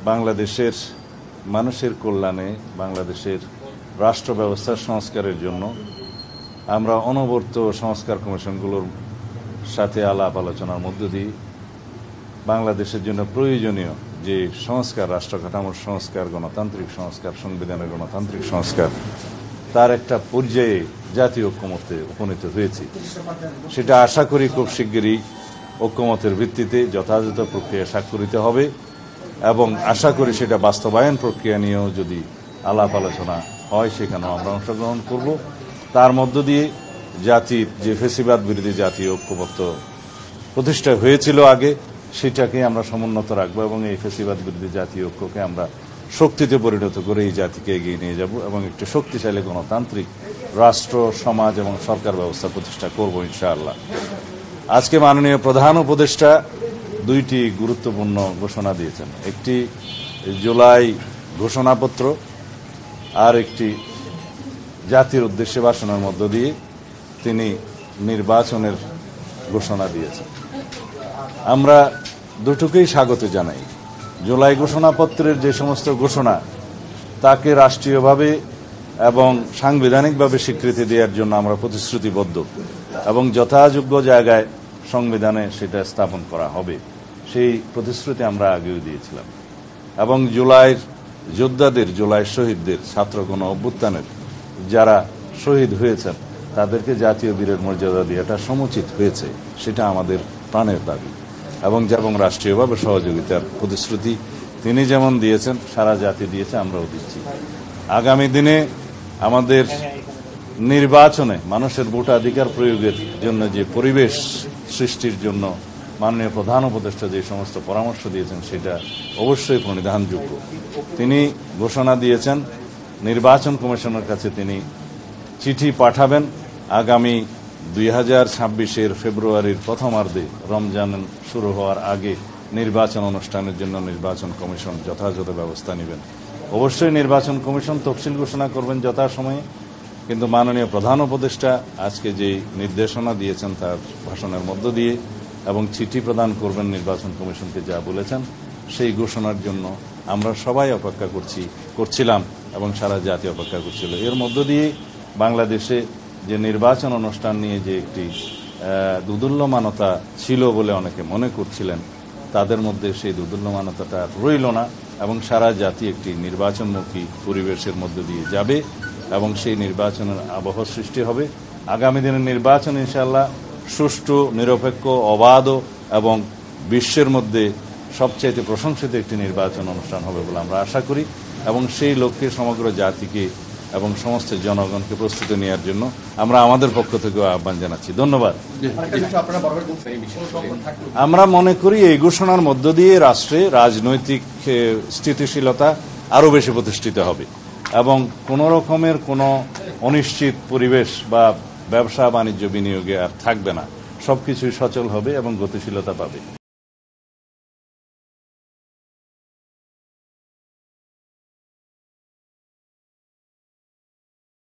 বাংলাদেশের মানুষের কল্যাণে, বাংলাদেশের রাষ্ট্র ব্যবস্থার সংস্কারের জন্য আমরা অনবরত সংস্কার কমিশনগুলোর সাথে আলাপ আলোচনার মধ্য দিয়ে বাংলাদেশের জন্য প্রয়োজনীয় যে সংস্কার, রাষ্ট্র কাঠামোর সংস্কার, গণতান্ত্রিক সংস্কার, সংবিধানের গণতান্ত্রিক সংস্কার, তার একটা পর্যায়ে জাতীয় ঐক্যমত্যে উপনীত হয়েছি। সেটা আশা করি খুব শিগগিরই ঐক্যমতের ভিত্তিতে যথাযথ প্রক্রিয়া স্বাক্ষরিত হবে এবং আশা করি সেটা বাস্তবায়ন প্রক্রিয়া নিয়েও যদি আলাপ আলোচনা হয় সেখানেও আমরা অংশগ্রহণ করব। তার মধ্য দিয়ে জাতির যে ফ্যাসিবাদ বিরোধী জাতীয় ঐক্যমত্য প্রতিষ্ঠা হয়েছিল আগে, সেটাকে আমরা সমুন্নত রাখবো এবং এই ফ্যাসিবাদ বিরোধী জাতীয় ঐক্যকে আমরা শক্তিতে পরিণত করে এই জাতিকে এগিয়ে নিয়ে যাব এবং একটি শক্তিশালী গণতান্ত্রিক রাষ্ট্র, সমাজ এবং সরকার ব্যবস্থা প্রতিষ্ঠা করব ইনশাআল্লাহ। আজকে মাননীয় প্রধান উপদেষ্টা দুইটি গুরুত্বপূর্ণ ঘোষণা দিয়েছেন। একটি জুলাই ঘোষণাপত্র আর একটি জাতির উদ্দেশ্যে ভাষণের মধ্য দিয়ে তিনি নির্বাচনের ঘোষণা দিয়েছেন। আমরা দুটোকেই স্বাগত জানাই। জুলাই ঘোষণাপত্রের যে সমস্ত ঘোষণা, তাকে রাষ্ট্রীয়ভাবে এবং সাংবিধানিকভাবে স্বীকৃতি দেওয়ার জন্য আমরা প্রতিশ্রুতিবদ্ধ এবং যথাযোগ্য জায়গায় সংবিধানে সেটা স্থাপন করা হবে, সেই প্রতিশ্রুতি আমরা আগেও দিয়েছিলাম। এবং জুলাইয়ের যোদ্ধাদের, জুলাই শহীদদের, ছাত্র গণ অভ্যুত্থানের যারা শহীদ হয়েছেন তাদেরকে জাতীয় বীরের মর্যাদা দেওয়াটা সমুচিত হয়েছে, সেটা আমাদের প্রাণের দাবি এবং রাষ্ট্রীয়ভাবে সহযোগিতার প্রতিশ্রুতি তিনি যেমন দিয়েছেন, সারা জাতি দিয়েছে, আমরাও দিচ্ছি। আগামী দিনে আমাদের নির্বাচনে মানুষের ভোটাধিকার প্রয়োগের জন্য যে পরিবেশ সৃষ্টির জন্য মাননীয় প্রধান উপদেষ্টা যে সমস্ত পরামর্শ দিয়েছেন সেটা অবশ্যই প্রণিধানযোগ্য। তিনি ঘোষণা দিয়েছেন নির্বাচন কমিশনের কাছে তিনি চিঠি পাঠাবেন আগামী 2026-এর ফেব্রুয়ারির প্রথমার্ধে, রমজান শুরু হওয়ার আগে নির্বাচন অনুষ্ঠানের জন্য নির্বাচন কমিশন যথাযথ ব্যবস্থা নেবেন। অবশ্যই নির্বাচন কমিশন তফসিল ঘোষণা করবেন যথাসময়ে, কিন্তু মাননীয় প্রধান উপদেষ্টা আজকে যে নির্দেশনা দিয়েছেন তার ভাষণের মধ্য দিয়ে এবং চিঠি প্রদান করবেন নির্বাচন কমিশনকে যা বলেছেন, সেই ঘোষণার জন্য আমরা সবাই অপেক্ষা করছিলাম এবং সারা জাতি অপেক্ষা করছিল। এর মধ্য দিয়ে বাংলাদেশে যে নির্বাচন অনুষ্ঠান নিয়ে যে একটি দুদুল্যমানতা ছিল বলে অনেকে মনে করছিলেন, তাদের মধ্যে সেই দুদুল্যমানতাটা রইল না এবং সারা জাতি একটি নির্বাচনমুখী পরিবেশের মধ্য দিয়ে যাবে এবং সেই নির্বাচনের আবহ সৃষ্টি হবে। আগামী দিনের নির্বাচন ইনশাআল্লাহ সুষ্ঠু, নিরপেক্ষ, অবাধ এবং বিশ্বের মধ্যে সবচাইতে প্রশংসিত একটি নির্বাচন অনুষ্ঠান হবে বলে আমরা আশা করি এবং সেই লক্ষ্যে সমগ্র জাতিকে এবং সমস্ত জনগণকে প্রস্তুতি নেওয়ার জন্য আমরা আমাদের পক্ষ থেকে আহ্বান জানাচ্ছি। ধন্যবাদ। আমরা মনে করি এই ঘোষণার মধ্য দিয়ে রাষ্ট্রে রাজনৈতিক স্থিতিশীলতা আরও বেশি প্রতিষ্ঠিত হবে এবং কোনো রকমের কোনো অনিশ্চিত পরিবেশ বা ব্যবসা বাণিজ্য বিনিয়োগে আর থাকবে না। সবকিছুই সচল হবে এবং গতিশীলতা পাবে।